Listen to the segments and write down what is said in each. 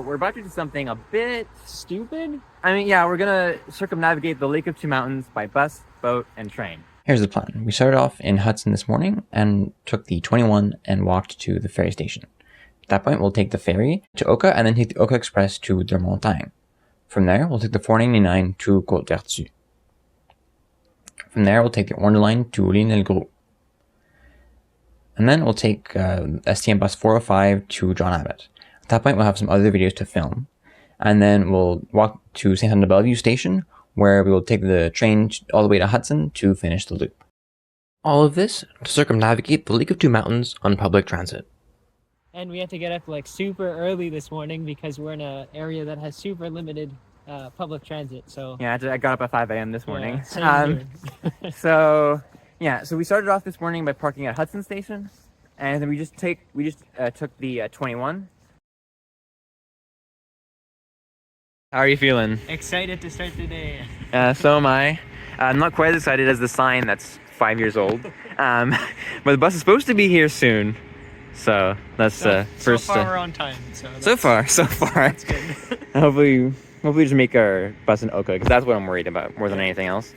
We're about to do something a bit stupid. I mean, yeah, we're gonna circumnavigate the Lake of Two Mountains by bus, boat, and train. Here's the plan. We started off in Hudson this morning and took the 21 and walked to the ferry station. At that point, we'll take the ferry to Oka and then take the Oka Express to De Montagne. From there, we'll take the 499 to Côte Vertu. From there, we'll take the Orange Line to L'Île-Gros. And then we'll take STM bus 405 to John Abbott. At that point, we'll have some other videos to film. And then we'll walk to Saint Anne de Bellevue station, where we will take the train all the way to Hudson to finish the loop. All of this to circumnavigate the Lake of Two Mountains on public transit. And we had to get up like super early this morning because we're in an area that has super limited public transit. So Yeah, I got up at 5 a.m. this morning. Yeah, same here. So we started off this morning by parking at Hudson Station, and then we just took the 21. How are you feeling? Excited to start the day. So am I. I'm not quite as excited as the sign that's 5 years old. But the bus is supposed to be here soon. So that's first. So far we're on time. So far. That's good. hopefully just make our bus in Oka, because that's what I'm worried about more than anything else.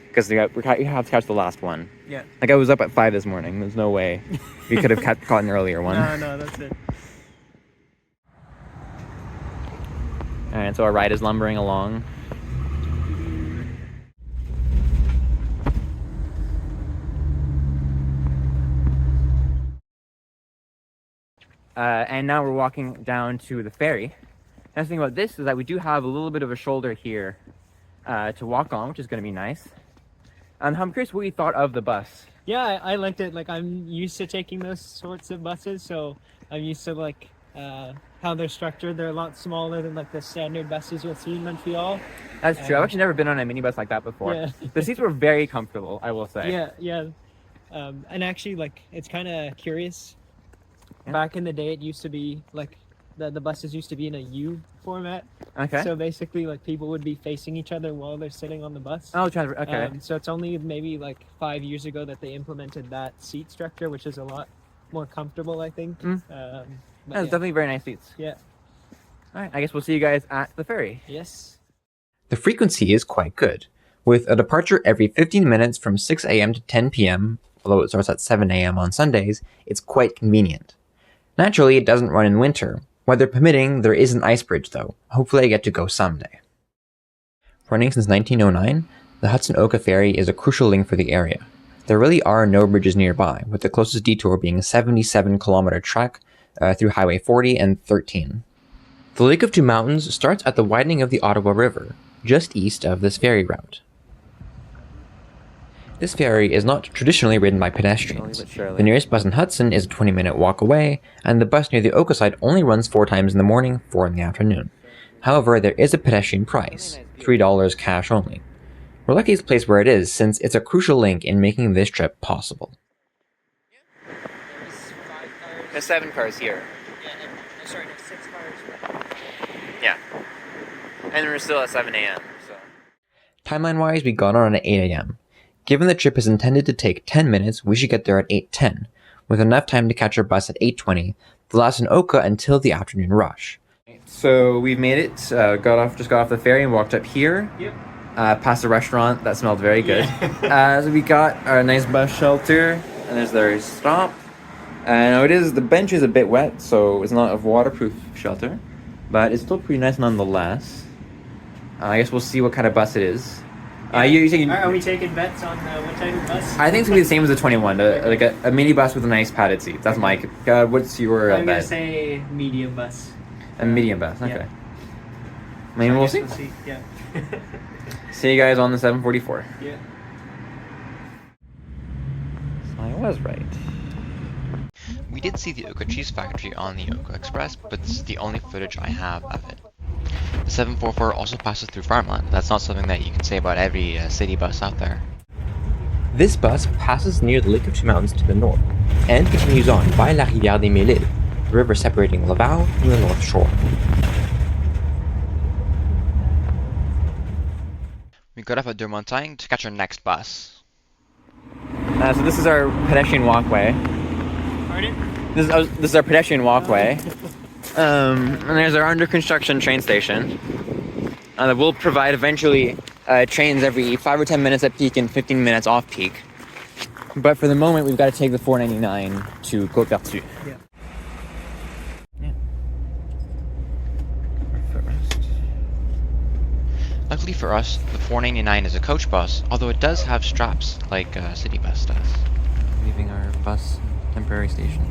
Because we have to catch the last one. Yeah. Like, I was up at 5 this morning. There's no way we could have caught an earlier one. No, that's it. Alright, so our ride is lumbering along. And now we're walking down to the ferry. Nice thing about this is that we do have a little bit of a shoulder here to walk on, which is going to be nice. And I'm curious what you thought of the bus. Yeah, I liked it. Like, I'm used to taking those sorts of buses, so I'm used to like how they're structured. They're a lot smaller than like the standard buses you'll see in Montreal. That's true. I've actually never been on a minibus like that before. Yeah. The seats were very comfortable, I will say. Yeah. And actually, like, it's kind of curious. Yeah. Back in the day, it used to be like the buses used to be in a U format. Okay. So basically, like, people would be facing each other while they're sitting on the bus. Oh, okay. So it's only maybe like 5 years ago that they implemented that seat structure, which is a lot more comfortable, I think. That's definitely very nice seats. Yeah. All right, I guess we'll see you guys at the ferry. Yes. The frequency is quite good, with a departure every 15 minutes from 6 a.m. to 10 p.m., although it starts at 7 a.m. on Sundays. It's quite convenient. Naturally, it doesn't run in winter. Weather permitting, there is an ice bridge though. Hopefully I get to go someday. Running since 1909, the Hudson-Oka ferry is a crucial link for the area. There really are no bridges nearby, with the closest detour being a 77-kilometer trek through Highway 40 and 13. The Lake of Two Mountains starts at the widening of the Ottawa River, just east of this ferry route. This ferry is not traditionally ridden by pedestrians. The nearest bus in Hudson is a 20-minute walk away, and the bus near the Oka side only runs 4 times in the morning, 4 in the afternoon. However, there is a pedestrian price, $3 cash only. We're lucky it's placed where it is, since it's a crucial link in making this trip possible. There's 7 cars here. There's 6 cars. Yeah. And we're still at 7 a.m. So. Timeline-wise, we got on at 8 a.m. Given the trip is intended to take 10 minutes, we should get there at 8:10, with enough time to catch our bus at 8:20, the last in Oka until the afternoon rush. So we've made it. Just got off the ferry and walked up here. Yep. Past a restaurant that smelled very good. So we got our nice bus shelter, and there's their stop. And the bench is a bit wet, so it's not a waterproof shelter, but it's still pretty nice nonetheless. I guess we'll see what kind of bus it is. Are we taking bets on what type of bus? I think it's gonna be the same as the 21, like a mini bus with a nice padded seat. That's my. What's your I'm gonna bet? say medium bus. A medium bus. Okay. Yeah. I mean, we'll see. Yeah. See you guys on the 744. Yeah. So I was right. We did see the Oka cheese factory on the Oka Express, but this is the only footage I have of it. The 744 also passes through farmland. That's not something that you can say about every city bus out there. This bus passes near the Lake of Two Mountains to the north, and continues on by La Rivière des Mille-Îles, the river separating Laval from the North Shore. We got off at De Montagne to catch our next bus. So this is our pedestrian walkway. Pardon? This is our pedestrian walkway. And there's our under construction train station. That will provide eventually trains every 5 or 10 minutes at peak and 15 minutes off peak. But for the moment, we've got to take the 499 to Côte-Vertu. Yeah. Luckily for us, the 499 is a coach bus, although it does have straps like a city bus does. Leaving our bus temporary station.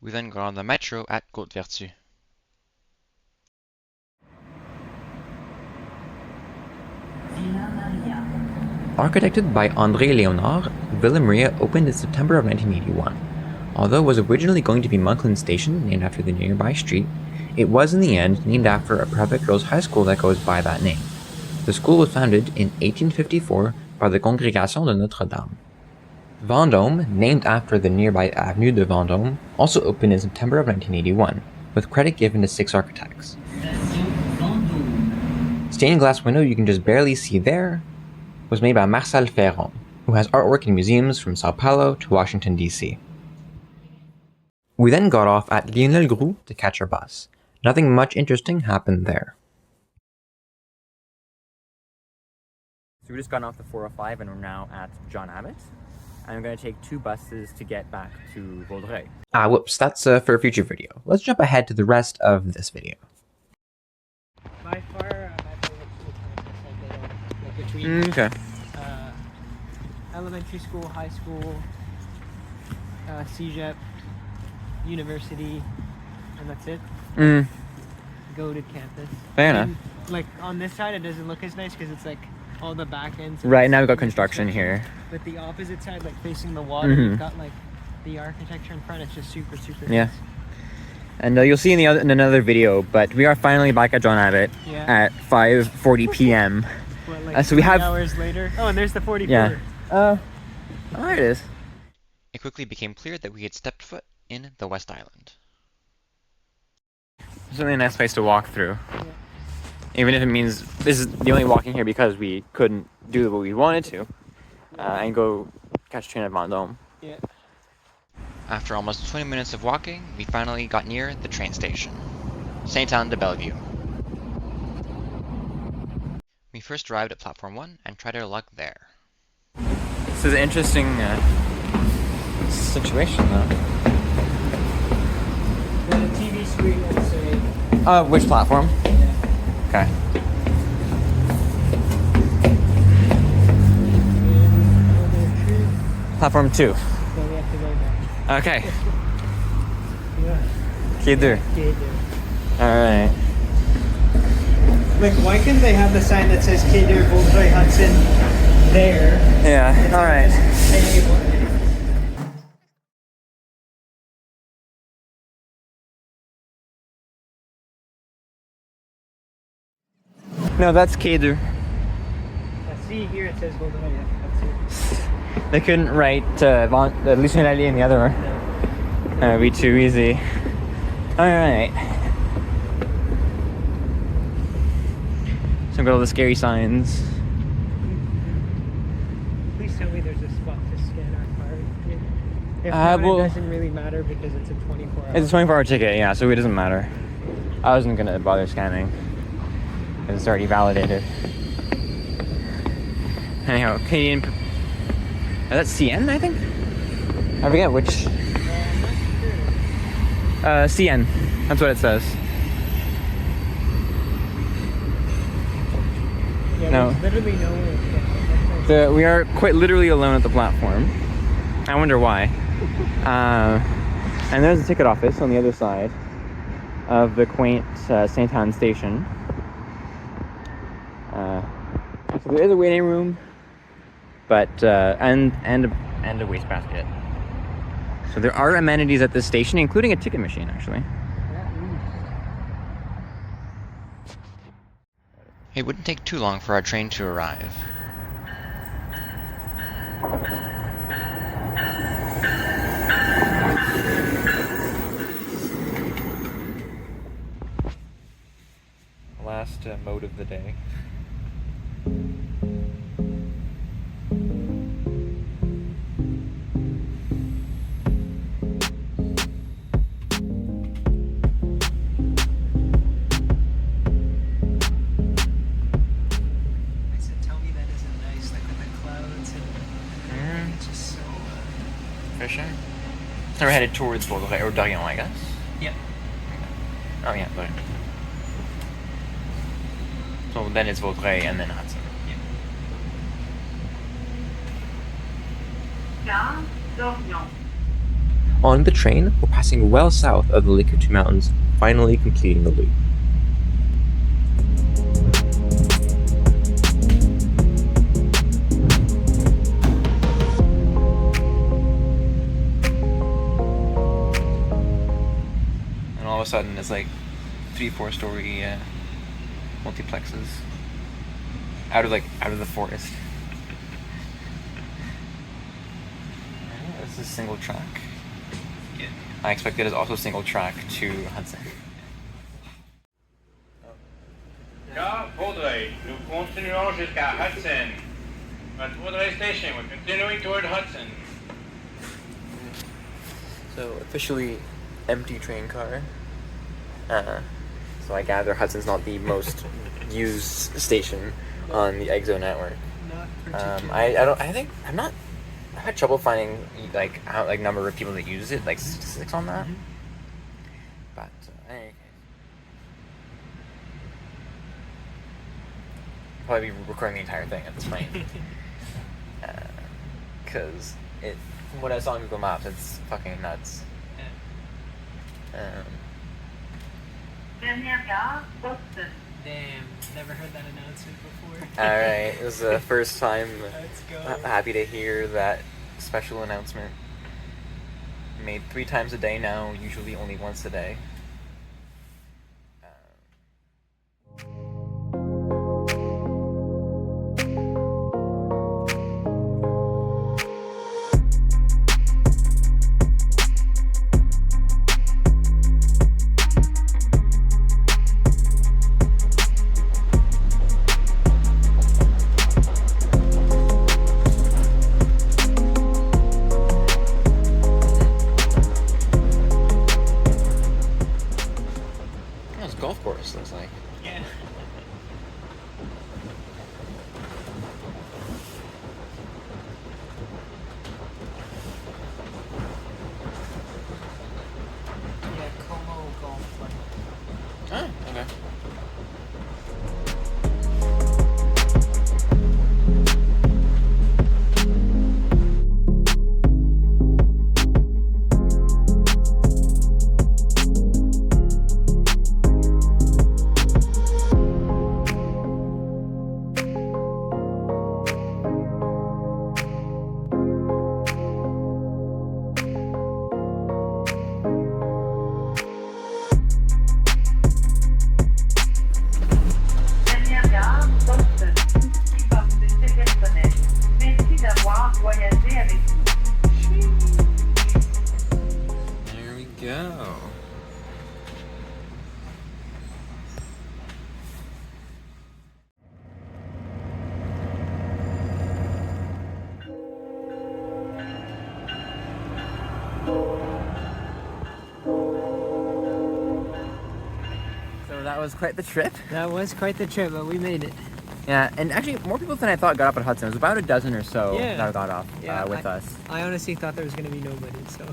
We then got on the metro at Côte-Vertu. Architected by André Léonard, Villa Maria opened in September of 1981. Although it was originally going to be Monkland Station, named after the nearby street, it was in the end named after a private girls' high school that goes by that name. The school was founded in 1854 by the Congrégation de Notre-Dame. Vendôme, named after the nearby Avenue de Vendôme, also opened in September of 1981, with credit given to 6 architects. Stained glass window you can just barely see there was made by Marcel Ferron, who has artwork in museums from Sao Paulo to Washington, D.C. We then got off at Lionel Groulx to catch our bus. Nothing much interesting happened there. So we just gotten off the 405 and we're now at John Abbott. And I'm going to take 2 buses to get back to Vaudreuil. Whoops, that's for a future video. Let's jump ahead to the rest of this video. By far, my favorite school campus, like between Okay. elementary school, high school, CEGEP, university, and that's it. Go-to campus. Fair enough. And, like on this side, it doesn't look as nice because it's like all the back ends. Right, now we've got construction here. But the opposite side, like facing the water, Mhm. you've got like the architecture in front. It's just super, super Yeah. nice. And you'll see in another video, but we are finally back at John Abbott Yeah. at 5:40 p.m. What, like so we 3 have- hours later. Oh, and there's the 44. Yeah. Oh, there it is. It quickly became clear that we had stepped foot in the West Island. It's really a nice place to walk through. Even if it means this is the only walking here because we couldn't do what we wanted to. And go catch a train at Vendôme. Yeah. After almost 20 minutes of walking, we finally got near the train station, Sainte-Anne-de-Bellevue. We first arrived at platform 1 and tried our luck there. This is an interesting situation, though. The TV screen will say. Which platform? Okay. Platform 2. So we have to go back. Okay. Yeah. Quai deux. Quai deux. Alright. Like, why couldn't they have the sign that says Quai deux Vaudreuil Hudson there? Yeah, alright. No, that's Quai deux. See, here it says Vaudreuil. Yeah, that's it. They couldn't write Lucien Lallier in the other one. That would be too easy. Alright. So I've got all the scary signs. Please tell me there's a spot to scan our card. If Uh, not, well- it doesn't really matter because it's a 24-hour. It's a 24-hour ticket, yeah, so it doesn't matter. I wasn't gonna bother scanning because it's already validated. Anyhow, Canadian. That's CN, I think? I forget which. CN. That's what it says. Yeah, No. there's literally no way. We are quite literally alone at the platform. I wonder why. And there's a ticket office on the other side of the quaint Sainte-Anne station. So there is a waiting room, but and a wastebasket. So there are amenities at this station, including a ticket machine, actually. It wouldn't take too long for our train to arrive. last mode of the day. I said, tell me that isn't nice, like with the clouds and it's just so. For sure. So we're headed towards Vaudreuil, or Dorion, I guess. Yep. Oh yeah, Dorion. So then it's Vaudreuil and then Hudson. Gare d'Orion. On the train, we're passing well south of the Lake of Two Mountains, finally completing the loop. And all of a sudden, it's like 3-4 story multiplexes out of the forest. This is single track. Yeah. I expect it is also single track to Hudson. Gare Vaudreuil. Nous continuons jusqu'à Hudson. At Vaudreuil Station, we're continuing toward Hudson. So officially empty train car. So I gather Hudson's not the most used station on the EXO network. Not particularly. I've had trouble finding number of people that use it, like statistics on that. But in any case, I'll probably be recording the entire thing at this point, because from what I saw on Google Maps, it's fucking nuts. Dernière gare, Boston. Damn, never heard that announcement before. Alright, it was the first time. Let's go. Happy to hear that special announcement. Made 3 times a day now, usually only once a day. Golf course looks like. Yeah. Yeah, Como Golf Club. Oh, okay. Dernière gare, Boston. Ici par ce personnel. Merci d'avoir voyagé avec nous. There we go. So that was quite the trip. That was quite the trip, but we made it. Yeah, and actually more people than I thought got up at Hudson. It was about a dozen or so Yeah. that got off Yeah, with us. I honestly thought there was gonna be nobody, so.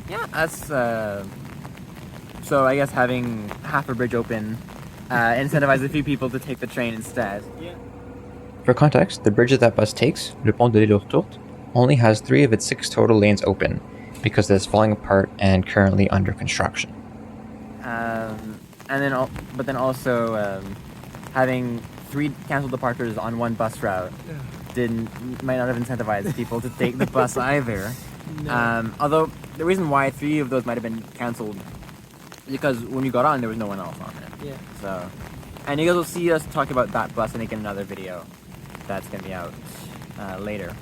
Yeah, that's so I guess having half a bridge open incentivized a few people to take the train instead. Yeah. For context, the bridge that that bus takes, Le Pont de l'Île aux Tourtes, only has 3 of its 6 total lanes open because it is falling apart and currently under construction. And then, but then also having 3 canceled departures on one bus route might not have incentivized people to take the bus either. No. Although the reason why 3 of those might have been canceled is because when you got on, there was no one else on it. Yeah. So, and you guys will see us talk about that bus, I think, in another video that's gonna be out later.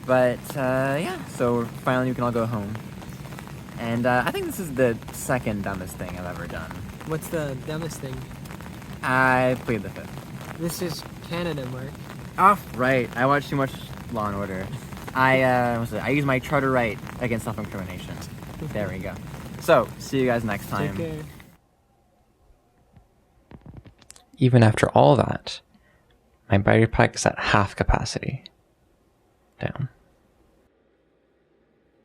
But yeah, so finally we can all go home. And I think this is the second dumbest thing I've ever done. What's the dumbest thing? I plead the fifth. This is Canada, Mark. Oh, right. I watch too much Law and Order. I use my charter right against self-incrimination. There we go. So, see you guys next time. Take care. Even after all that, my battery pack is at half capacity. Damn.